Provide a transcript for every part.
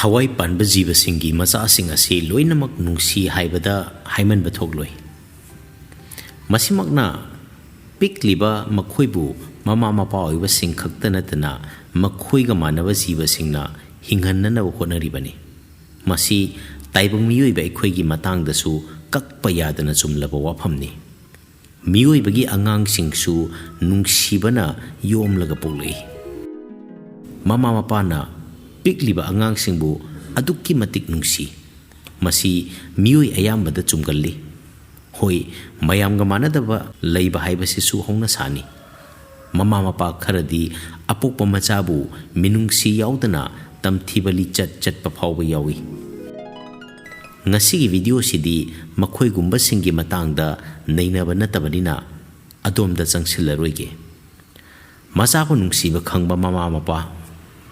ꯊꯋꯥꯏ ꯄꯥꯟꯕ ꯖꯤꯕꯁꯤꯡꯒꯤ ꯃꯆꯥꯁꯤꯡ ꯑꯁꯤ ꯂꯣꯏꯅꯃꯛ ꯅꯨꯡꯁꯤ ꯍꯥꯏꯕꯗ ꯍꯥꯏꯃꯟꯕ ꯊꯣꯛꯂꯣꯏ꯫ ꯃꯁꯤꯃꯛꯅ ꯄꯤꯛꯂꯤꯕ ꯃꯈꯣꯏꯕꯨ ꯃꯃꯥ ꯃꯄꯥ ꯑꯣꯏꯕꯁꯤꯡ ꯈꯛꯇ ꯅꯠꯇꯅ ꯃꯈꯣꯏꯒ ꯃꯥꯟꯅꯕ ꯖꯤꯕꯁꯤꯡꯅ ꯍꯤꯡꯍꯟꯅꯅꯕ ꯍꯣꯠꯅꯔꯤꯕꯅꯤ꯫ ꯃꯁꯤ ꯇꯥꯏꯕꯪ ꯃꯤꯑꯣꯏꯕ ꯑꯩꯈꯣꯏꯒꯤ ꯃꯇꯥꯡꯗꯁꯨ ꯀꯛꯄ ꯌꯥꯗꯅ ꯆꯨꯝꯂꯕ ꯋꯥꯐꯝꯅꯤ꯫ ꯃꯤꯑꯣꯏꯕꯒꯤ ꯑꯉꯥꯡꯁꯤꯡꯁꯨ ꯅꯨꯡꯁꯤꯕꯅ ꯌꯣꯝꯂꯒ ꯄꯣꯛꯂꯛꯏ꯫ ꯃꯃꯥ ꯃꯄꯥꯅ ꯄꯤꯛꯂꯤꯕ ꯑꯉꯥꯡꯁꯤꯡꯕꯨ ꯑꯗꯨꯛꯀꯤ ꯃꯇꯤꯛ ꯅꯨꯡꯁꯤ꯫ ꯃꯁꯤ ꯃꯤꯑꯣꯏ ꯑꯌꯥꯝꯕꯗ ꯆꯨꯝꯒꯜꯂꯤ꯫ ꯍꯣꯏ, ꯃꯌꯥꯝꯒ ꯃꯥꯟꯅꯗꯕ ꯂꯩꯕ ꯍꯥꯏꯕꯁꯤꯁꯨ ꯍꯧꯅꯁꯥꯅꯤ꯫ ꯃꯃꯥ ꯃꯄꯥ ꯈꯔꯗꯤ ꯑꯄꯣꯛꯄ ꯃꯆꯥꯕꯨ ꯃꯤꯅꯨꯡꯁꯤ ꯌꯥꯎꯗꯅ ꯇꯝꯊꯤꯕ ꯂꯤꯆꯠ ꯆꯠꯄ ꯐꯥꯎꯕ ꯌꯥꯎꯏ꯫ ꯉꯁꯤꯒꯤ ꯚꯤꯗꯤꯑꯣꯁꯤꯗꯤ ꯃꯈꯣꯏꯒꯨꯝꯕꯁꯤꯡꯒꯤ ꯃꯇꯥꯡꯗ ꯅꯩꯅꯕ ꯅꯠꯇꯕꯅꯤꯅ ꯑꯗꯣꯝꯗ ꯆꯪꯁꯤꯜꯂꯔꯣꯏꯒꯦ꯫ ꯃꯆꯥꯕꯨ ꯅꯨꯡꯁꯤꯕ ꯈꯪꯕ ꯃꯃꯥ ꯃꯄꯥ,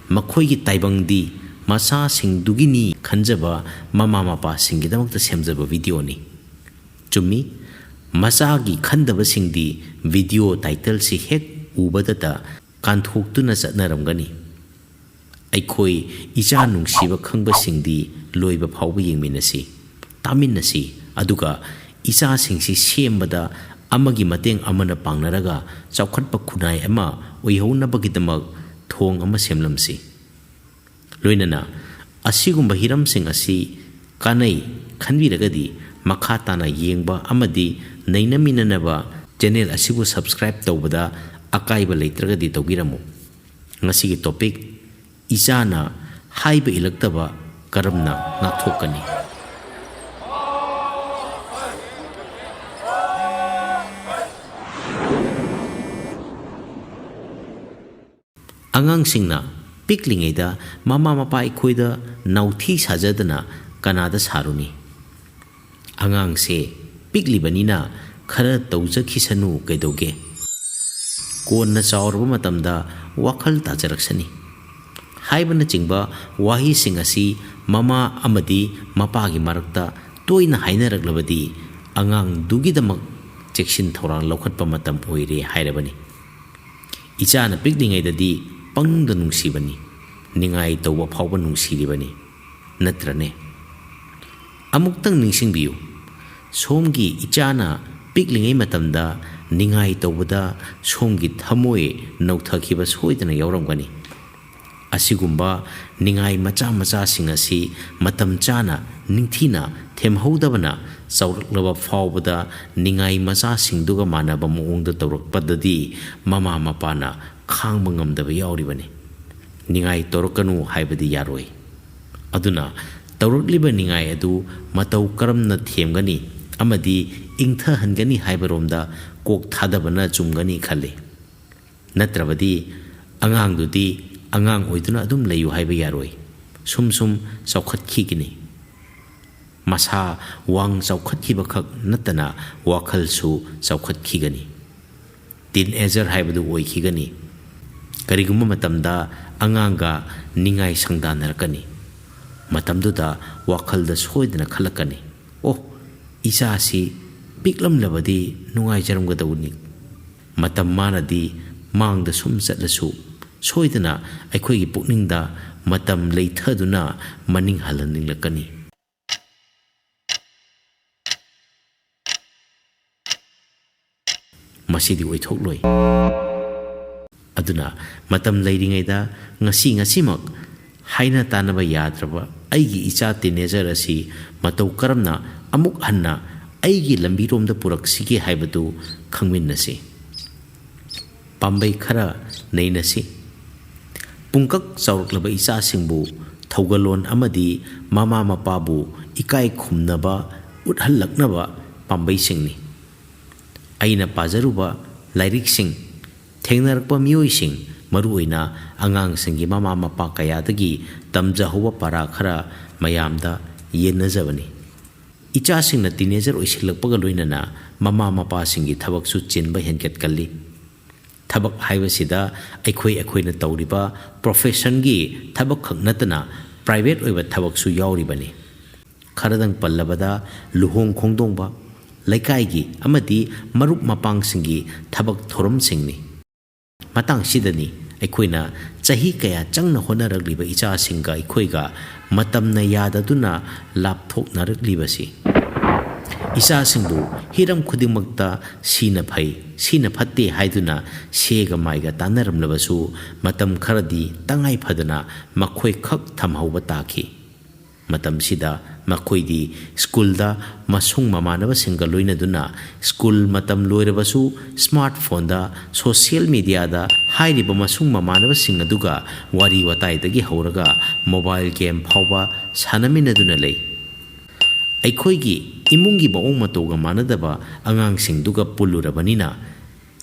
ꯃꯈꯣꯏꯒꯤ ꯇꯥꯏꯕꯪꯗꯤ ꯃꯆꯥꯁꯤꯡꯗꯨꯒꯤꯅꯤ ꯈꯟꯖꯕ ꯃꯃꯥ ꯃꯄꯥꯁꯤꯡꯒꯤꯗꯃꯛꯇ ꯁꯦꯝꯖꯕ ꯚꯤꯗꯤꯑꯣꯅꯤ꯫ ꯆꯨꯝꯃꯤ, ꯃꯆꯥꯒꯤ ꯈꯟꯗꯕꯁꯤꯡꯗꯤ ꯚꯤꯗꯤꯑꯣ ꯇꯥꯏꯇꯜꯁꯤ ꯍꯦꯛ ꯎꯕꯗꯇ ꯀꯥꯟꯊꯣꯛꯇꯨꯅ ꯆꯠꯅꯔꯝꯒꯅꯤ꯫ ꯑꯩꯈꯣꯏ ꯏꯆꯥ ꯅꯨꯡꯁꯤꯕ ꯈꯪꯕꯁꯤꯡꯗꯤ ꯂꯣꯏꯕ ꯐꯥꯎꯕ ꯌꯦꯡꯃꯤꯟꯅꯁꯤ, ꯇꯥꯃꯤꯟꯅꯁꯤ, ꯑꯗꯨꯒ ꯏꯆꯥꯁꯤꯡꯁꯤ ꯁꯦꯝꯕꯗ ꯑꯃꯒꯤ ꯃꯇꯦꯡ ꯑꯃꯅ ꯄꯥꯡꯅꯔꯒ ꯆꯥꯎꯈꯠꯄ ꯈꯨꯟꯅꯥꯏ ꯑꯃ ꯑꯣꯏꯍꯧꯅꯕꯒꯤꯗꯃꯛ ꯊꯣꯡ ꯑꯃ ꯁꯦꯝꯂꯝꯁꯤ꯫ ꯂꯣꯏꯅꯅ ꯑꯁꯤꯒꯨꯝꯕ ꯍꯤꯔꯝꯁꯤꯡ ꯑꯁꯤ ꯀꯥꯟꯅꯩ ꯈꯟꯕꯤꯔꯒꯗꯤ ꯃꯈꯥ ꯇꯥꯅ ꯌꯦꯡꯕ ꯑꯃꯗꯤ ꯅꯩꯅꯃꯤꯟꯅꯅꯕ ꯆꯦꯅꯦꯜ ꯑꯁꯤꯕꯨ ꯁꯕꯁꯀ꯭ꯔꯥꯏꯕ ꯇꯧꯕꯗ ꯑꯀꯥꯏꯕ ꯂꯩꯇ꯭ꯔꯒꯗꯤ ꯇꯧꯕꯤꯔꯝꯃꯨ꯫ ꯉꯁꯤꯒꯤ ꯇꯣꯄꯤꯛ: ꯏꯆꯥꯅ ꯍꯥꯏꯕ ꯏꯜꯂꯛꯇꯕ ꯀꯔꯝꯅ ꯉꯥꯛꯊꯣꯛꯀꯅꯤ? ꯑꯉꯥꯡꯁꯤꯡꯅ ꯄꯤꯛꯂꯤꯉꯩꯗ ꯃꯃꯥ ꯃꯄꯥ ꯑꯩꯈꯣꯏꯗ ꯅꯥꯎꯊꯤ ꯁꯥꯖꯗꯅ ꯀꯅꯥꯗ ꯁꯥꯔꯨꯅꯤ? ꯑꯉꯥꯡꯁꯦ ꯄꯤꯛꯂꯤꯕꯅꯤꯅ ꯈꯔ ꯇꯧꯖꯈꯤꯁꯅꯨ ꯀꯩꯗꯧꯒꯦ? ꯀꯣꯟꯅ ꯆꯥꯎꯔꯕ ꯃꯇꯝꯗ ꯋꯥꯈꯜ ꯇꯥꯖꯔꯛꯁꯅꯤ ꯍꯥꯏꯕꯅꯆꯤꯡꯕ ꯋꯥꯍꯩꯁꯤꯡ ꯑꯁꯤ ꯃꯃꯥ ꯑꯃꯗꯤ ꯃꯄꯥꯒꯤ ꯃꯔꯛꯇ ꯇꯣꯏꯅ ꯍꯥꯏꯅꯔꯛꯂꯕꯗꯤ ꯑꯉꯥꯡꯗꯨꯒꯤꯗꯃꯛ ꯆꯦꯛꯁꯤꯟ ꯊꯧꯔꯥꯡ ꯂꯧꯈꯠꯄ ꯃꯇꯝ ꯑꯣꯏꯔꯦ ꯍꯥꯏꯔꯕꯅꯤ꯫ ꯏꯆꯥꯅ ꯄꯤꯛꯂꯤꯉꯩꯗꯗꯤ ꯄꯪꯅꯨꯡꯗ ꯅꯨꯡꯁꯤꯕꯅꯤ, ꯅꯤꯡꯉꯥꯏ ꯇꯧꯕ ꯐꯥꯎꯕ ꯅꯨꯡꯁꯤꯔꯤꯕꯅꯤ, ꯅꯠꯇ꯭ꯔꯅꯦ? ꯑꯃꯨꯛꯇꯪ ꯅꯤꯡꯁꯤꯡꯕꯤꯌꯨ, ꯁꯣꯝꯒꯤ ꯏꯆꯥꯅ ꯄꯤꯛꯂꯤꯉꯩ ꯃꯇꯝꯗ ꯅꯤꯡꯉꯥꯏ ꯇꯧꯕꯗ ꯁꯣꯝꯒꯤ ꯊꯃꯣꯏ ꯅꯧꯊꯈꯤꯕ ꯁꯣꯏꯗꯅ ꯌꯥꯎꯔꯝꯒꯅꯤ꯫ ꯑꯁꯤꯒꯨꯝꯕ ꯅꯤꯡꯉꯥꯏ ꯃꯆꯥ ꯃꯆꯥꯁꯤꯡ ꯑꯁꯤ ꯃꯇꯝ ꯆꯥꯅ ꯅꯤꯡꯊꯤꯅ ꯊꯦꯝꯍꯧꯗꯕꯅ ꯆꯥꯎꯔꯛꯂꯕ ꯐꯥꯎꯕꯗ ꯅꯤꯡꯉꯥꯏ ꯃꯆꯥꯁꯤꯡꯗꯨꯒ ꯃꯥꯟꯅꯕ ꯃꯑꯣꯡꯗ ꯇꯧꯔꯛꯄꯗꯗꯤ ꯃꯃꯥ ꯃꯄꯥꯅ ꯈꯥꯡꯕ ꯉꯝꯗꯕ ꯌꯥꯎꯔꯤꯕꯅꯤ꯫ ꯅꯤꯡꯉꯥꯏ ꯇꯧꯔꯛꯀꯅꯨ ꯍꯥꯏꯕꯗꯤ ꯌꯥꯔꯣꯏ꯫ ꯑꯗꯨꯅ ꯇꯧꯔꯛꯂꯤꯕ ꯅꯤꯡꯉꯥꯏ ꯑꯗꯨ ꯃꯇꯧ ꯀꯔꯝꯅ ꯊꯦꯝꯒꯅꯤ ꯑꯃꯗꯤ ꯏꯪꯊꯍꯟꯒꯅꯤ ꯍꯥꯏꯕꯔꯣꯝꯗ ꯀꯣꯛ ꯊꯥꯗꯕꯅ ꯆꯨꯝꯒꯅꯤ ꯈꯜꯂꯤ꯫ ꯅꯠꯇ꯭ꯔꯕꯗꯤ ꯑꯉꯥꯡꯗꯨꯗꯤ ꯑꯉꯥꯡ ꯑꯣꯏꯗꯨꯅ ꯑꯗꯨꯝ ꯂꯩꯌꯨ ꯍꯥꯏꯕ ꯌꯥꯔꯣꯏ꯫ ꯁꯨꯝ ꯆꯥꯎꯈꯠꯈꯤꯒꯅꯤ꯫ ꯃꯁꯥ ꯋꯥꯡ ꯆꯥꯎꯈꯠꯈꯤꯕꯈꯛ ꯅꯠꯇꯅ ꯋꯥꯈꯜꯁꯨ ꯆꯥꯎꯈꯠꯈꯤꯒꯅꯤ꯫ ꯇꯤꯟꯑꯦꯖꯔ ꯍꯥꯏꯕꯗꯨ ꯑꯣꯏꯈꯤꯒꯅꯤ꯫ ꯀꯔꯤꯒꯨꯝꯕ ꯃꯇꯝꯗ ꯑꯉꯥꯡꯒ ꯅꯤꯡꯉꯥꯏ ꯁꯪꯗꯥꯅꯔꯛꯀꯅꯤ꯫ ꯃꯇꯝꯗꯨꯗ ꯋꯥꯈꯜꯗ ꯁꯣꯏꯗꯅ ꯈꯜꯂꯛꯀꯅꯤ, ꯑꯣ, ꯏꯆꯥꯁꯤ ꯄꯤꯛꯂꯝꯂꯕꯗꯤ ꯅꯨꯡꯉꯥꯏꯖꯔꯝꯒꯗꯧꯕꯅꯤ꯫ ꯃꯇꯝ ꯃꯥꯅꯗꯤ ꯃꯥꯡꯗ ꯁꯨꯝ ꯆꯠꯂꯁꯨ ꯁꯣꯏꯗꯅ ꯑꯩꯈꯣꯏꯒꯤ ꯄꯨꯛꯅꯤꯡꯗ ꯃꯇꯝ ꯂꯩꯊꯗꯨꯅ ꯃꯅꯤꯡ ꯍꯜꯍꯟꯅꯤꯡꯂꯛꯀꯅꯤ꯫ ꯃꯁꯤꯗꯤ ꯑꯣꯏꯊꯣꯛꯂꯣꯏ꯫ ꯑꯗꯨꯅ ꯃꯇꯝ ꯂꯩꯔꯤꯉꯩꯗ ꯉꯁꯤꯃꯛ ꯍꯥꯏꯅ ꯇꯥꯟꯅꯕ ꯌꯥꯗ꯭ꯔꯕ ꯑꯩꯒꯤ ꯏꯆꯥ ꯇꯤꯟꯑꯦꯖꯔ ꯑꯁꯤ ꯃꯇꯧ ꯀꯔꯝꯅ ꯑꯃꯨꯛ ꯍꯟꯅ ꯑꯩꯒꯤ ꯂꯝꯕꯤꯔꯣꯝꯗ ꯄꯨꯔꯛꯁꯤꯒꯦ ꯍꯥꯏꯕꯗꯨ ꯈꯪꯃꯤꯟꯅꯁꯤ꯫ ꯄꯥꯝꯕꯩ ꯈꯔ ꯅꯩꯅꯁꯤ꯫ ꯄꯨꯡꯀꯛ ꯆꯥꯎꯔꯛꯂꯕ ꯏꯆꯥꯁꯤꯡꯕꯨ ꯊꯧꯒꯜꯂꯣꯟ ꯑꯃꯗꯤ ꯃꯃꯥ ꯃꯄꯥꯕꯨ ꯏꯀꯥꯏ ꯈꯨꯝꯅꯕ ꯎꯠꯍꯜꯂꯛꯅꯕ ꯄꯥꯝꯕꯩꯁꯤꯡꯅꯤ꯫ ꯑꯩꯅ ꯄꯥꯖꯔꯨꯕ ꯂꯥꯏꯔꯤꯛꯁꯤꯡ, ꯊꯦꯡꯅꯔꯛꯄ ꯃꯤꯑꯣꯏꯁꯤꯡ, ꯃꯔꯨꯑꯣꯏꯅ ꯑꯉꯥꯡꯁꯤꯡꯒꯤ ꯃꯃꯥ ꯃꯄꯥ ꯀꯌꯥꯗꯒꯤ ꯇꯝꯖꯍꯧꯕ ꯄꯥꯔꯥ ꯈꯔ ꯃꯌꯥꯝꯗ ꯌꯦꯟꯅꯖꯕꯅꯤ꯫ ꯏꯆꯥꯁꯤꯡꯅ ꯇꯤꯟꯑꯦꯖꯔ ꯑꯣꯏꯁꯤꯜꯂꯛꯄꯒ ꯂꯣꯏꯅꯅ ꯃꯃꯥ ꯃꯄꯥꯁꯤꯡꯒꯤ ꯊꯕꯛꯁꯨ ꯆꯤꯟꯕ ꯍꯦꯟꯒꯠꯀꯜꯂꯤ꯫ ꯊꯕꯛ ꯍꯥꯏꯕꯁꯤꯗ ꯑꯩꯈꯣꯏꯅ ꯇꯧꯔꯤꯕ ꯄ꯭ꯔꯣꯐꯦꯁꯟꯒꯤ ꯊꯕꯛꯈꯛ ꯅꯠꯇꯅ ꯄ꯭ꯔꯥꯏꯚꯦꯠ ꯑꯣꯏꯕ ꯊꯕꯛꯁꯨ ꯌꯥꯎꯔꯤꯕꯅꯤ꯫ ꯈꯔꯗꯪ ꯄꯜꯂꯕꯗ ꯂꯨꯍꯣꯡ ꯈꯣꯡꯗꯣꯡꯕ, ꯂꯩꯀꯥꯏꯒꯤ ꯑꯃꯗꯤ ꯃꯔꯨꯞ ꯃꯄꯥꯡꯁꯤꯡꯒꯤ ꯊꯕꯛ ꯊꯧꯔꯝꯁꯤꯡꯅꯤ꯫ ꯃꯇꯥꯡꯁꯤꯗꯅꯤ ꯑꯩꯈꯣꯏꯅ chahi kaya changna honaragliba ichasinga ikhoiga matamna yadaduna lapthoknaraglibasi ichasingbu hiram khudingmakta sina phai sina phatte haiduna sega maiga tanaramlabasu matam kharadi tangai phadana makhoi khak thamhauba taki matam sida makhoi school da masung mamanaba singa loinaduna school matam loirabasu smartphone da social media da hairiba masung mamanaba singa duga wari watai dagi hauraga mobile game phauba sanaminaduna lei aikhoigi imungi baong matoga manadaba angang singduga pulurabanina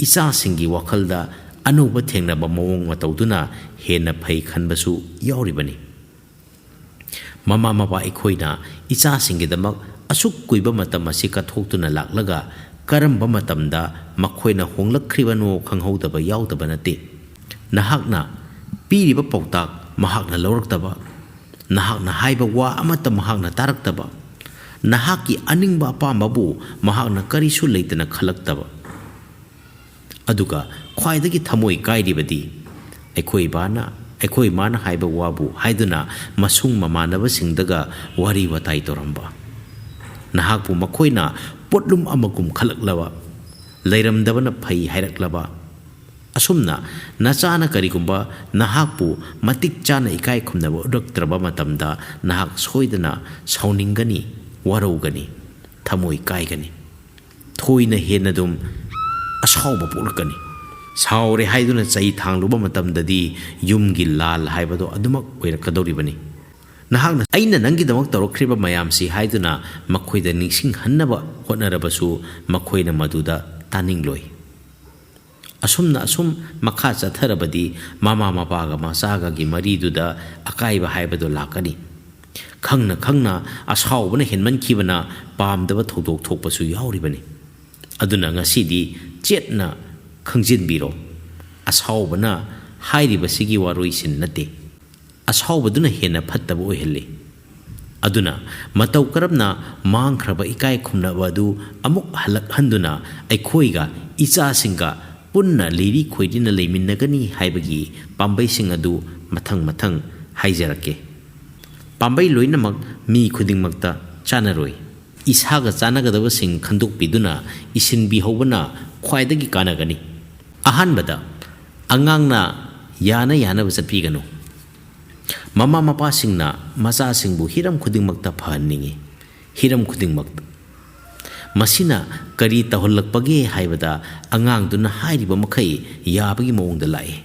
isa singi wakhalda anuba thengnaba mawong matoduna hena phai khanbasu yauribani mama mapa aikhoina icha singidamak asuk kuiba matam asi kathoktuna laklaga karamba matamda makhoina honglakribano khanghaudaba yaudaba nate nahakna piriba pautak mahakna lawraktaba nahakna haiba wa amata mahakna taraktaba nahaki aningba apambabu mahakna karisu leitana khalaktaba aduga khwaidagi thamoi kairibadi aikoi mana haiba wabu haiduna masung mamanaba singdaga wari watai toramba nahakpu makhoina potlum amagum khalaklaba leiramdabana phai hairaklaba asumna nachana karigumba nahakpu matik chana ikai khumnaba udaktraba matamda nahak soidana sauningani warogani thamoi kaigani thoina henadum asauba pulakani saure haiduna chai thangluba matamdadi yumgi lal haibado adumak oirakadoribani nahakna aina nangidamak tawrakriba mayamsi haiduna makhoida ningsing hannaba hotnarabasu makhoina maduda taningloi asum makha chatharabadi mama mapaga masaga gi mariduda akaiba haibado lakani khangna asaubana henman khibana pamdaba thodok thokpasu yauribani aduna ngasidi chetna khangjinbiro asaubana hairibasigi waroisin nate asaubaduna hena phattaba oihelle aduna matau karabna mangkhraba ikai khumnaba adu amuk halak handuna aikhoiga icha singa punna leiri khoidina leiminnagani haibagi pambai sing adu mathang haijarake pambai loinamak mi khudingmakta chanaroi isaga chanagadaba sing khanduk piduna isin bi hobana khwaidagi kanagani ahanbada angangna yana basapiganu mama mapa singna macha singbu hiram khudingmakta phahanningi hiram khudingmakta masina kari tahollakpage haibada angangduna hairiba makhai yabagi mawongda lai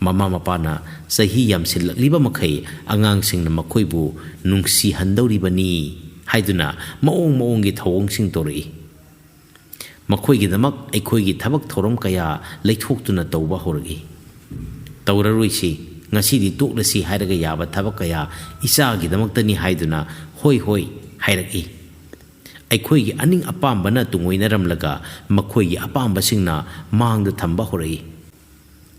mama mapana sahi yamsilakliba makhai angang singna makhoibu nungsi handauribani haiduna maonggi thawong sing tori makhoigi damak aikhoigi thabak thorom kaya leithoktuna tawba horagi tawraruisi ngasidi toklasi hairaga yaba thabak kaya isagi damaktani haiduna hoi hairaki aikhoigi aning apambana tungoinaramlaga makhoigi apamba singna mangda thamba horai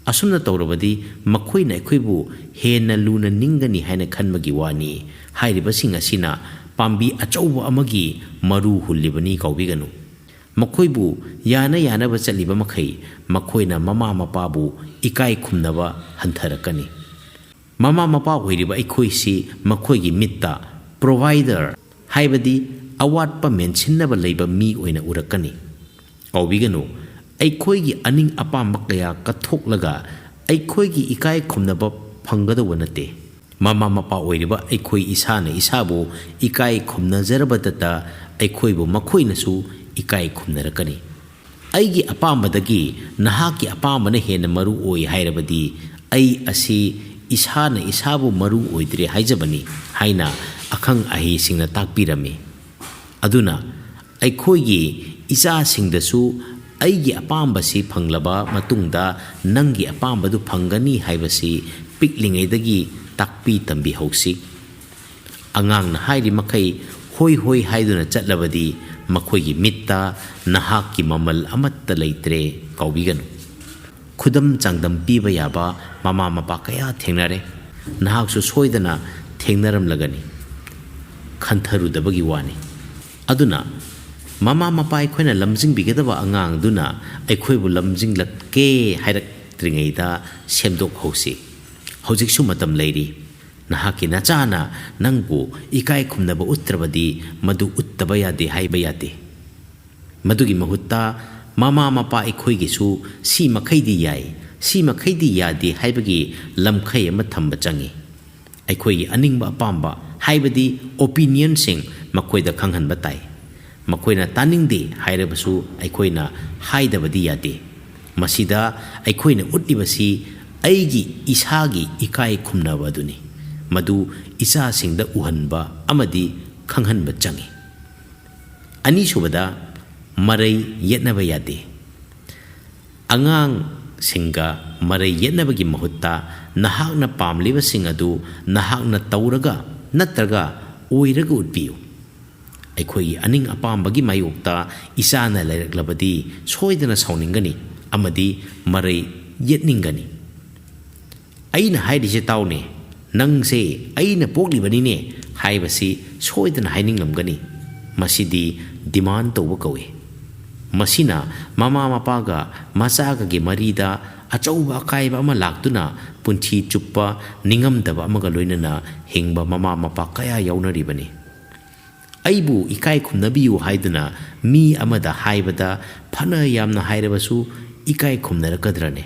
asumna tawrabadi makhoina aikhoibu hena luna ningani haina khanmagi wani hairibasing asina pambi achauba amagi maru hullibani kaubiganu makhoibu yana bachaliba makhai makhoina mama mapabu ikai khumnaba hantharakani mama mapa hoiriba aikhoisi makhoigi mitta provider haibadi awatpa mensinnaba leiba mi oina urakani kaubiganu aikhoigi aning apamba kaya kathoklaga aikhoigi ikai khumnaba phangadawa nate mama mapa oiriba aikoi isana isabu ikai khumnajarabadata aikhoibu makhoinasu ikai khumnarakani aigi apambadagi nahaki apambana hena maru oi hairabadi ai asi isana isabu maru oidre haijabani haina akhang ahi singna takpirami aduna aikhoigi isa singdasu aigi apambasi phanglaba matungda nangi apambadu phangani haibasi piklingaidagi takpi tambi hausi angang na hairi makai hoi haiduna chatlabadi makhoigi mitta nahaki mamal amatta leitre kaubiganu khudam changdam piba yaba mama mapa kaya thengnare nahaksu soidana thengnaram lagani khantharudabagi wani aduna mama mapa aikhoina lamjing bigedaba angang duna aikhoibu lamjing lakke hairak tringeida semdok hausi ꯍꯧꯖꯤꯛꯁꯨ ꯃꯇꯝ ꯂꯩꯔꯤ ꯅꯍꯥꯛꯀꯤ ꯅꯆꯥꯅ ꯅꯪꯕꯨ ꯏꯀꯥꯏ ꯈꯨꯝꯅꯕ ꯎꯠꯇ꯭ꯔꯕꯗꯤ ꯃꯗꯨ ꯎꯠꯇꯕ ꯌꯥꯗꯦ ꯍꯥꯏꯕ ꯌꯥꯗꯦ ꯃꯗꯨꯒꯤ ꯃꯍꯨꯠꯇ ꯃꯃꯥ ꯃꯄꯥ ꯑꯩꯈꯣꯏꯒꯤꯁꯨ ꯁꯤ ꯃꯈꯩꯗꯤ ꯌꯥꯏ ꯁꯤ ꯃꯈꯩꯗꯤ ꯌꯥꯗꯦ ꯍꯥꯏꯕꯒꯤ ꯂꯝꯈꯩ ꯑꯃ ꯊꯝꯕ ꯆꯪꯏ ꯑꯩꯈꯣꯏꯒꯤ ꯑꯅꯤꯡꯕ ꯑꯄꯥꯝꯕ ꯍꯥꯏꯕꯗꯤ ꯑꯣꯄꯤꯅꯤꯌꯟꯁꯤꯡ ꯃꯈꯣꯏꯗ ꯈꯪꯍꯟꯕ ꯇꯥꯏ ꯃꯈꯣꯏꯅ ꯇꯥꯅꯤꯡꯗꯦ ꯍꯥꯏꯔꯕꯁꯨ ꯑꯩꯈꯣꯏꯅ ꯍꯥꯏꯗꯕꯗꯤ ꯌꯥꯗꯦ ꯃꯁꯤꯗ ꯑꯩꯈꯣꯏꯅ ꯎꯠꯂꯤꯕꯁꯤ ꯑꯩꯒꯤ ꯏꯁꯥꯒꯤ ꯏꯀꯥꯏ ꯈꯨꯝꯅꯕ ꯑꯗꯨꯅꯤ ꯃꯗꯨ ꯏꯆꯥꯁꯤꯡꯗ ꯎꯍꯟꯕ ꯑꯃꯗꯤ ꯈꯪꯍꯟꯕ ꯆꯪꯏ ꯑꯅꯤꯁꯨꯕꯗ ꯃꯔꯩ ꯌꯦꯠꯅꯕ ꯌꯥꯗꯦ ꯑꯉꯥꯡꯁꯤꯡꯒ ꯃꯔꯩ ꯌꯦꯠꯅꯕꯒꯤ ꯃꯍꯨꯠꯇ ꯅꯍꯥꯛꯅ ꯄꯥꯝꯂꯤꯕꯁꯤꯡ ꯑꯗꯨ ꯅꯍꯥꯛꯅ ꯇꯧꯔꯒ ꯅꯠꯇ꯭ꯔꯒ ꯑꯣꯏꯔꯒ ꯎꯠꯄꯤꯌꯨ ꯑꯩꯈꯣꯏꯒꯤ ꯑꯅꯤꯡ ꯑꯄꯥꯝꯕꯒꯤ ꯃꯥꯌꯣꯛꯇ ꯏꯆꯥꯅ ꯂꯩꯔꯛꯂꯕꯗꯤ ꯁꯣꯏꯗꯅ ꯁꯥꯎꯅꯤꯡꯒꯅꯤ ꯑꯃꯗꯤ ꯃꯔꯩ ꯌꯦꯠꯅꯤꯡꯒꯅꯤ ꯑꯩꯅ ꯍꯥꯏꯔꯤꯁꯦ ꯇꯥꯎꯅꯦ ꯅꯪꯁꯦ ꯑꯩꯅ ꯄꯣꯛꯂꯤꯕꯅꯤꯅꯦ ꯍꯥꯏꯕꯁꯤ ꯁꯣꯏꯗꯅ ꯍꯥꯏꯅꯤꯡꯂꯝꯒꯅꯤ ꯃꯁꯤꯗꯤ ꯗꯤꯃꯥꯟ ꯇꯧꯕ ꯀꯧꯏ ꯃꯁꯤꯅ ꯃꯃꯥ ꯃꯄꯥꯒ ꯃꯆꯥꯒꯒꯤ ꯃꯔꯤꯗ ꯑꯆꯧꯕ ꯑꯀꯥꯏꯕ ꯑꯃ ꯂꯥꯛꯇꯨꯅ ꯄꯨꯟꯁꯤ ꯆꯨꯞꯄ ꯅꯤꯡꯉꯝꯗꯕ ꯑꯃꯒ ꯂꯣꯏꯅꯅ ꯍꯤꯡꯕ ꯃꯃꯥ ꯃꯄꯥ ꯀꯌꯥ ꯌꯥꯎꯅꯔꯤꯕꯅꯤ ꯑꯩꯕꯨ ꯏꯀꯥꯏ ꯈꯨꯝꯅꯕꯤꯌꯨ ꯍꯥꯏꯗꯨꯅ ꯃꯤ ꯑꯃꯗ ꯍꯥꯏꯕꯗ ꯐꯅ ꯌꯥꯝꯅ ꯍꯥꯏꯔꯕꯁꯨ ꯏꯀꯥꯏ ꯈꯨꯝꯅꯔꯛꯀꯗ꯭ꯔꯅꯦ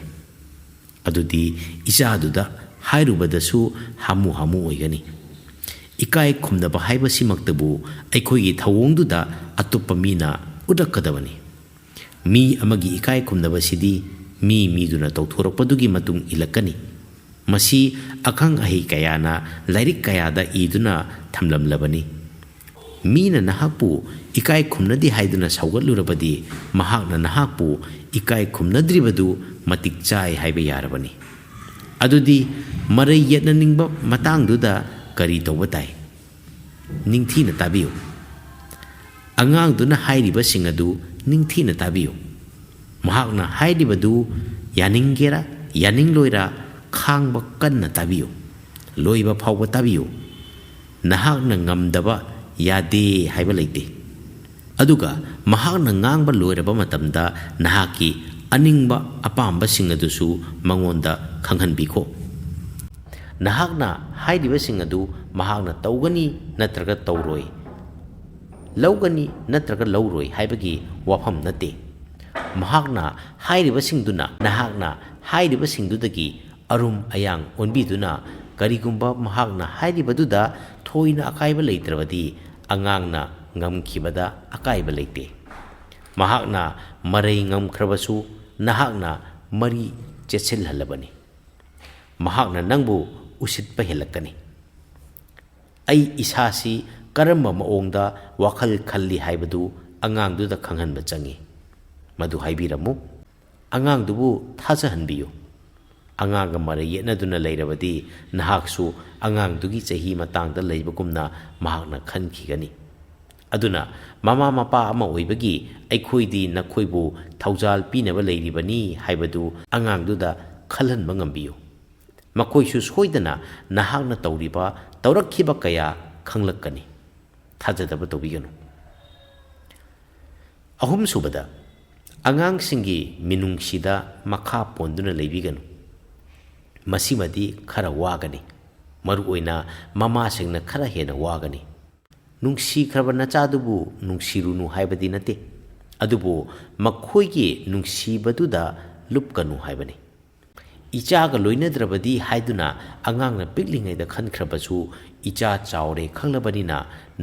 ꯑꯗꯨꯗꯤ ꯏꯆꯥꯗꯨꯗ ꯍꯥꯏꯔꯨꯕꯗꯁꯨ ꯍꯥꯃꯨ ꯍꯥꯃꯨ ꯑꯣꯏꯒꯅꯤ ꯏꯀꯥꯏ ꯈꯨꯝꯅꯕ ꯍꯥꯏꯕꯁꯤꯃꯛꯇꯕꯨ ꯑꯩꯈꯣꯏꯒꯤ ꯊꯧꯑꯣꯡꯗꯨꯗ ꯑꯇꯣꯞꯄ ꯃꯤꯅ ꯎꯠꯂꯛꯀꯗꯕꯅꯤ ꯃꯤ ꯑꯃꯒꯤ ꯏꯀꯥꯏ ꯈꯨꯝꯅꯕꯁꯤꯗꯤ ꯃꯤꯗꯨꯅ ꯇꯧꯊꯣꯔꯛꯄꯗꯨꯒꯤ ꯃꯇꯨꯡ ꯏꯜꯂꯛꯀꯅꯤ ꯃꯁꯤ ꯑꯈꯪ ꯑꯍꯩ ꯀꯌꯥꯅ ꯂꯥꯏꯔꯤꯛ ꯀꯌꯥꯗ ꯏꯗꯨꯅ ꯊꯝꯂꯝꯂꯕꯅꯤ ꯃꯤꯅ ꯅꯍꯥꯛꯄꯨ ꯏꯀꯥꯏ ꯈꯨꯝꯅꯗꯦ ꯍꯥꯏꯗꯨꯅ ꯁꯧꯒꯠꯂꯨꯔꯕꯗꯤ ꯃꯍꯥꯛꯅ ꯅꯍꯥꯛꯄꯨ ꯏꯀꯥꯏ ꯈꯨꯝꯅꯗ꯭ꯔꯤꯕꯗꯨ ꯃꯇꯤꯛ ꯆꯥꯏ ꯍꯥꯏꯕ ꯌꯥꯔꯕꯅꯤ ꯑꯗꯨꯗꯤ ꯃꯔꯩ ꯌꯦꯠꯅꯅꯤꯡꯕ ꯃꯇꯥꯡꯗꯨꯗ ꯀꯔꯤ ꯇꯧꯕ ꯇꯥꯏ ꯅꯤꯡꯊꯤꯅ ꯇꯥꯕꯤꯌꯨ ꯑꯉꯥꯡꯗꯨꯅ ꯍꯥꯏꯔꯤꯕꯁꯤꯡ ꯑꯗꯨ ꯅꯤꯡꯊꯤꯅ ꯇꯥꯕꯤꯌꯨ ꯃꯍꯥꯛꯅ ꯍꯥꯏꯔꯤꯕꯗꯨ ꯌꯥꯅꯤꯡꯒꯦꯔꯥ ꯌꯥꯅꯤꯡꯂꯣꯏꯔꯥ ꯈꯥꯡꯕ ꯀꯟꯅ ꯇꯥꯕꯤꯌꯨ ꯂꯣꯏꯕ ꯐꯥꯎꯕ ꯇꯥꯕꯤꯌꯨ ꯅꯍꯥꯛꯅ ꯉꯝꯗꯕ ꯌꯥꯗꯦ ꯍꯥꯏꯕ ꯂꯩꯇꯦ ꯑꯗꯨꯒ ꯃꯍꯥꯛꯅ ꯉꯥꯡꯕ ꯂꯣꯏꯔꯕ ꯃꯇꯝꯗ ꯅꯍꯥꯛꯀꯤ ꯑꯅꯤꯡꯕ ꯑꯄꯥꯝꯕꯁꯤꯡ ꯑꯗꯨꯁꯨ ꯃꯉꯣꯟꯗ ꯈꯪꯍꯟꯕꯤꯈꯣ ꯅꯍꯥꯛꯅ ꯍꯥꯏꯔꯤꯕꯁꯤꯡ ꯑꯗꯨ ꯃꯍꯥꯛꯅ ꯇꯧꯒꯅꯤ ꯅꯠꯇ꯭ꯔꯒ ꯇꯧꯔꯣꯏ ꯂꯧꯒꯅꯤ ꯅꯠꯇ꯭ꯔꯒ ꯂꯧꯔꯣꯏ ꯍꯥꯏꯕꯒꯤ ꯋꯥꯐꯝ ꯅꯠꯇꯦ ꯃꯍꯥꯛꯅ ꯍꯥꯏꯔꯤꯕꯁꯤꯡꯗꯨꯅ ꯅꯍꯥꯛꯅ ꯍꯥꯏꯔꯤꯕꯁꯤꯡꯗꯨꯗꯒꯤ ꯑꯔꯨꯝ ꯑꯌꯥꯡ ꯑꯣꯟꯕꯤꯗꯨꯅ ꯀꯔꯤꯒꯨꯝꯕ ꯃꯍꯥꯛꯅ ꯍꯥꯏꯔꯤꯕꯗꯨꯗ ꯊꯣꯏꯅ ꯑꯀꯥꯏꯕ ꯂꯩꯇ꯭ꯔꯕꯗꯤ ꯑꯉꯥꯡꯅ ꯉꯝꯈꯤꯕꯗ ꯑꯀꯥꯏꯕ ꯂꯩꯇꯦ ꯃꯍꯥꯛꯅ ꯃꯔꯩ ꯉꯝꯈ꯭ꯔꯕꯁꯨ ꯅꯍꯥꯛꯅ ꯃꯔꯤ ꯆꯦꯠꯁꯤꯜꯍꯜꯂꯕꯅꯤ ꯃꯍꯥꯛꯅ ꯅꯪꯕꯨ ꯎꯁꯤꯠꯄ ꯍꯦꯜꯂꯛꯀꯅꯤ ꯑꯩ ꯏꯁꯥꯁꯤ ꯀꯔꯝꯕ ꯃꯑꯣꯡꯗ ꯋꯥꯈꯜ ꯈꯜꯂꯤ ꯍꯥꯏꯕꯗꯨ ꯑꯉꯥꯡꯗꯨꯗ ꯈꯪꯍꯟꯕ ꯆꯪꯏ ꯃꯗꯨ ꯍꯥꯏꯕꯤꯔꯝꯃꯨ ꯑꯉꯥꯡꯗꯨꯕꯨ ꯊꯥꯖꯍꯟꯕꯤꯌꯨ ꯑꯉꯥꯡꯒ ꯃꯔꯩ ꯌꯦꯠꯅꯗꯨꯅ ꯂꯩꯔꯕꯗꯤ ꯅꯍꯥꯛꯁꯨ ꯑꯉꯥꯡꯗꯨꯒꯤ ꯆꯍꯤ ꯃꯇꯥꯡꯗ ꯂꯩꯕꯒꯨꯝꯅ ꯃꯍꯥꯛꯅ ꯈꯟꯈꯤꯒꯅꯤ ꯑꯗꯨꯅ ꯃꯃꯥ ꯃꯄꯥ ꯑꯃ ꯑꯣꯏꯕꯒꯤ ꯑꯩꯈꯣꯏꯗꯤ ꯅꯈꯣꯏꯕꯨ ꯊꯧꯖꯥꯜ ꯄꯤꯅꯕ ꯂꯩꯔꯤꯕꯅꯤ ꯍꯥꯏꯕꯗු ꯑꯉꯥꯡꯗꯨꯗ ꯈꯜꯍꯟꯕ ꯉꯝꯕꯤꯌꯨ ꯃꯈꯣꯏꯁꯨ ꯁꯣꯏꯗꯅ ꯅꯍꯥꯛꯅ ꯇꯧꯔꯛꯈꯤꯕ ꯀꯌా ꯈꯪꯂꯛꯀꯅꯤ ꯊꯥꯖꯗꯕ ꯇꯧꯕꯤꯒꯅꯨ ꯑꯍꯨꯝꯁꯨꯕꯗ ꯑꯉꯥꯡꯁꯤꯡꯒꯤ ꯃꯤꯅꯨꯡꯁꯤꯗ ꯃꯈꯥ ꯄꯣꯟꯗꯨꯅ ꯂꯩꯕꯤꯒꯅꯨ ꯃꯁꯤꯃꯗꯤ ꯈꯔ ꯋꯥꯒꯅꯤ ꯃꯔꯨꯑꯣꯏꯅ ꯃꯃꯥꯁꯤꯡꯅ ꯈꯔ ꯍꯦꯟꯅ ꯋꯥꯒꯅꯤ ꯅꯨꯡꯁꯤꯈ꯭ꯔꯕ ꯅꯆꯥꯗꯨꯕꯨ ꯅꯨꯡꯁꯤꯔꯨꯅꯨ ꯍꯥꯏꯕꯗꯤ ꯅꯠꯇꯦ ꯑꯗꯨꯕꯨ ꯃꯈꯣꯏꯒꯤ ꯅꯨꯡꯁꯤꯕꯗꯨꯗ ꯂꯨꯞꯀꯅꯨ ꯍꯥꯏꯕꯅꯤ ꯏꯆꯥꯒ ꯂꯣꯏꯅꯗ꯭ꯔꯕꯗꯤ ꯍꯥꯏꯗꯨꯅ ꯑꯉꯥꯡꯅ ꯄꯤꯛꯂꯤꯉꯩꯗ ꯈꯟꯈ꯭ꯔꯕꯁꯨ ꯏꯆꯥ ꯆꯥꯎꯔꯦ ꯈꯪꯂꯕꯅꯤꯅ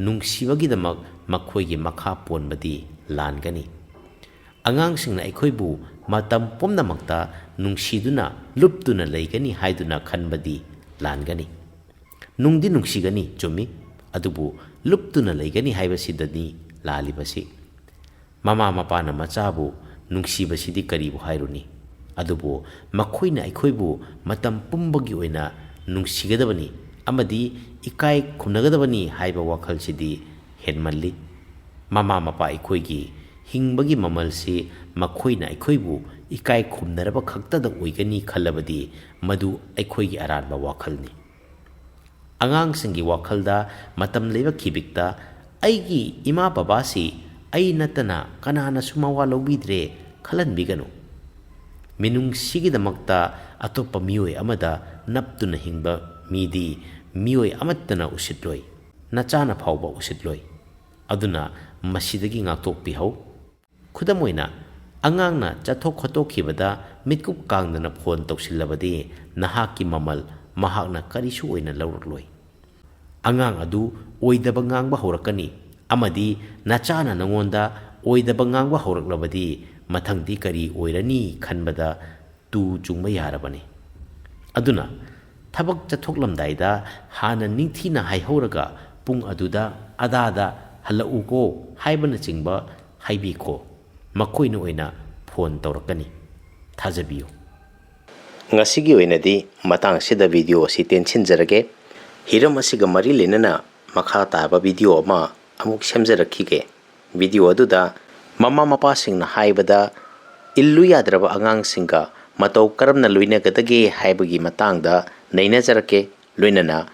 ꯅꯨꯡꯁꯤꯕꯒꯤꯗꯃꯛ ꯃꯈꯣꯏꯒꯤ ꯃꯈꯥ ꯄꯣꯟꯕꯗꯤ ꯂꯥꯟꯒꯅꯤ ꯑꯉꯥꯡꯁꯤꯡꯅ ꯑꯩꯈꯣꯏꯕꯨ ꯃꯇꯝ ꯄꯨꯝꯅꯃꯛꯇ ꯅꯨꯡꯁꯤꯗꯨꯅ ꯂꯨꯞꯇꯨꯅ ꯂꯩꯒꯅꯤ ꯍꯥꯏꯗꯨꯅ ꯈꯟꯕꯗꯤ ꯂꯥꯟꯒꯅꯤ ꯅꯨꯡꯗꯤ ꯅꯨꯡꯁꯤꯒꯅꯤ ꯆꯨꯝꯃꯤ ꯑꯗꯨꯕꯨ ꯂꯨꯞꯇꯨꯅ ꯂꯩꯒꯅꯤ ꯍꯥꯏꯕꯁꯤꯗꯅꯤ ꯂꯥꯜꯂꯤꯕꯁꯤ ꯃꯃꯥ ꯃꯄꯥꯅ ꯃꯆꯥꯕꯨ ꯅꯨꯡꯁꯤꯕꯁꯤꯗꯤ ꯀꯔꯤꯕꯨ ꯍꯥꯏꯔꯨꯅꯤ ꯑꯗꯨꯕꯨ ꯃꯈꯣꯏꯅ ꯑꯩꯈꯣꯏꯕꯨ ꯃꯇꯝ ꯄꯨꯝꯕꯒꯤ ꯑꯣꯏꯅ ꯅꯨꯡꯁꯤꯒꯗꯕꯅꯤ ꯑꯃꯗꯤ ꯏꯀꯥꯏ ꯈꯨꯝꯅꯒꯗꯕꯅꯤ ꯍꯥꯏꯕ ꯋꯥꯈꯜꯁꯤꯗꯤ ꯍꯦꯟꯃꯜꯂꯤ ꯃꯃꯥ ꯃꯄꯥ ꯑꯩꯈꯣꯏꯒꯤ ꯍꯤꯡꯕꯒꯤ ꯃꯃꯜꯁꯤ ꯃꯈꯣꯏꯅ ꯑꯩꯈꯣꯏꯕꯨ ꯏꯀꯥꯏ ꯈꯨꯝꯅꯔꯕ ꯈꯛꯇꯗ ꯑꯣꯏꯒꯅꯤ ꯈꯜꯂꯕꯗꯤ ꯃꯗු ꯑꯩꯈꯣꯏꯒꯤ ꯑꯔꯥꯟꯕ ꯋꯥꯈꯜꯅꯤ ꯑꯉꯥꯡꯁꯤꯡꯒꯤ ꯋꯥꯈꯜꯗ ꯃꯇꯝ ꯂꯩꯕ ꯈꯤꯕꯤꯛꯇ ꯑꯩꯒꯤ ꯏꯃꯥ ꯕꯕꯥꯁꯤ ꯑꯩ ꯅꯠꯇꯅ ꯀꯅꯥꯅꯁꯨ ꯃꯋꯥ ꯂꯧꯕꯤꯗ꯭ꯔꯦ ꯈꯜꯍꯟꯕꯤꯒꯅꯨ ꯃꯤꯅꯨꯡꯁꯤꯒꯤꯗꯃꯛꯇ ꯑꯇꯣꯞꯄ ꯃꯤꯑꯣꯏ ꯑꯃꯗ ꯅꯞꯇꯨꯅ ꯍꯤꯡꯕ ꯃꯤꯗꯤ ꯃꯤꯑꯣꯏ ꯑꯃꯠꯇꯅ ꯎꯁꯤꯠꯂꯣꯏ, ꯅꯆꯥꯅ ꯐꯥꯎꯕ ꯎꯁꯤꯠꯂꯣꯏ꯫ ꯑꯗꯨꯅ ꯃꯁꯤꯗꯒꯤ ꯉꯥꯛꯊꯣꯛꯄꯤꯍꯧ꯫ ꯈꯨꯗꯝ ꯑꯣꯏꯅ, ꯑꯉꯥꯡꯅ ꯆꯠꯊꯣꯛ ꯈꯣꯠꯇꯣꯛꯈꯤꯕꯗ ꯃꯤꯠꯀꯨꯞ ꯀꯥꯡꯗꯅ ꯐꯣꯟ ꯇꯧꯁꯤꯜꯂꯕꯗꯤ ꯅꯍꯥꯛꯀꯤ ꯃꯃꯜ ꯃꯍꯥꯛꯅ ꯀꯔꯤꯁꯨ ꯑꯣꯏꯅ ꯂꯧꯔꯛꯂꯣꯏ꯫ ꯑꯉꯥꯡ ꯑꯗꯨ ꯑꯣꯏꯗꯕ ꯉꯥꯡꯕ ꯍꯧꯔꯛꯀꯅꯤ ꯑꯃꯗꯤ ꯅꯆꯥꯅ ꯅꯉꯣꯟꯗ ꯑꯣꯏꯗꯕ ꯉꯥꯡꯕ ꯍꯧꯔꯛꯂꯕꯗꯤ ꯃꯊꯪꯗꯤ ꯀꯔꯤ ꯑꯣꯏꯔꯅꯤ ꯈꯟꯕꯗ ꯇꯨ ꯆꯨꯡꯕ ꯌꯥꯔꯕꯅꯤ꯫ ꯑꯗꯨꯅ ꯊꯕꯛ ꯆꯠꯊꯣꯛꯂꯝꯗꯥꯏꯗ ꯍꯥꯟꯅ ꯅꯤꯡꯊꯤꯅ ꯍꯥꯏꯍꯧꯔꯒ ꯄꯨꯡ ꯑꯗꯨꯗ ꯑꯗꯥꯗ ꯍꯜꯂꯛꯎꯀꯣ ꯍꯥꯏꯕꯅꯆꯤꯡꯕ ꯍꯥꯏꯕꯤꯈꯣ꯫ ꯃꯈꯣꯏꯅ ꯑꯣꯏꯅ ꯐꯣꯟ ꯇꯧꯔꯛꯀꯅꯤ꯫ ꯊꯥꯖꯕꯤꯌꯨ꯫ ꯉꯁꯤꯒꯤ ꯑꯣꯏꯅꯗꯤ ꯃꯇꯥꯡ ꯑꯁꯤꯗ ꯚꯤꯗꯤꯑꯣ ꯑꯁꯤ ꯇꯦꯟꯁꯤꯟꯖꯔꯒꯦ꯫ ꯍꯤꯔꯝ ꯑꯁꯤꯒ ꯃꯔꯤ ꯂꯩꯅꯅ ꯃꯈꯥ ꯇꯥꯕ ꯚꯤꯗꯤꯑꯣ ꯑꯃ ꯑꯃꯨꯛ ꯁꯦꯝꯖꯔꯛꯈꯤꯒꯦ꯫ ꯚꯤꯗꯤꯑꯣ ꯑꯗꯨꯗ ꯃꯃꯥ ꯃꯄꯥꯁꯤꯡꯅ ꯍꯥꯏꯕꯗ ꯏꯜꯂꯨ ꯌꯥꯗ꯭ꯔꯕ ꯑꯉꯥꯡꯁꯤꯡꯒ ꯃꯇꯧ ꯀꯔꯝꯅ ꯂꯣꯏꯅꯒꯗꯒꯦ ꯍꯥꯏꯕꯒꯤ ꯃꯇꯥꯡꯗ ꯅꯩꯅꯖꯔꯛꯀꯦ꯫ ꯂꯣꯏꯅꯅ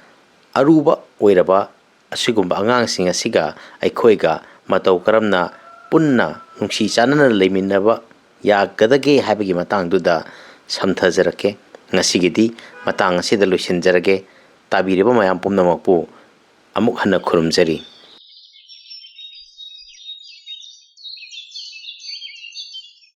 ꯑꯔꯨꯕ ꯑꯣꯏꯔꯕ ꯑꯁꯤꯒꯨꯝꯕ ꯑꯉꯥꯡꯁꯤꯡ ꯑꯁꯤꯒ ꯑꯩꯈꯣꯏꯒ ꯃꯇꯧ ꯀꯔꯝꯅ ꯄꯨꯟꯅ ꯅꯨꯡꯁꯤ ꯆꯥꯟꯅꯅ ꯂꯩꯃꯤꯟꯅꯕ ꯌꯥꯒꯗꯒꯦ ꯍꯥꯏꯕꯒꯤ ꯃꯇꯥꯡꯗꯨꯗ ꯁꯝꯊꯖꯔꯛꯀꯦ꯫ ꯉꯁꯤꯒꯤꯗꯤ ꯃꯇꯥꯡ ꯑꯁꯤꯗ ꯂꯣꯏꯁꯤꯟꯖꯔꯒꯦ꯫ ꯇꯥꯕꯤꯔꯤꯕ ꯃꯌꯥꯝ ꯄꯨꯝꯅꯃꯛꯄꯨ ꯑꯃꯨꯛ ꯍꯟꯅ ꯈꯨꯔꯨꯝꯖꯔꯤ꯫